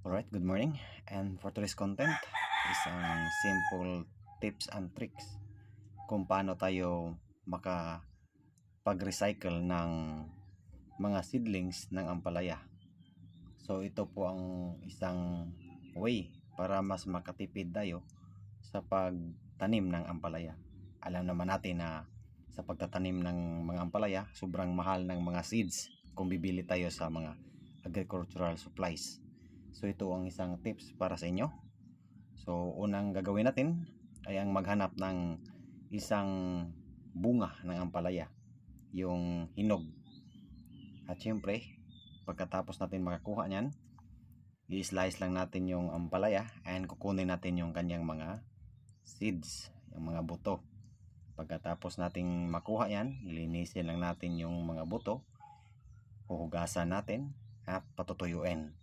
Alright, good morning. And for today's content, isang simple tips and tricks kung paano tayo makapag-recycle ng mga seedlings ng ampalaya. So ito po ang isang way para mas makatipid tayo sa pagtanim ng ampalaya. Alam naman natin na sa pagtatanim ng mga ampalaya, sobrang mahal ng mga seeds kung bibili tayo sa mga agricultural supplies. So ito ang isang tips para sa inyo. So unang gagawin natin ay ang maghanap ng isang bunga ng ampalaya, yung hinog. At syempre, pagkatapos natin makakuha niyan, i-slice lang natin yung ampalaya and kukunin natin yung kanyang mga seeds, yung mga buto. Pagkatapos nating makuha yan, linisin lang natin yung mga buto, huhugasan natin at patutuyuin.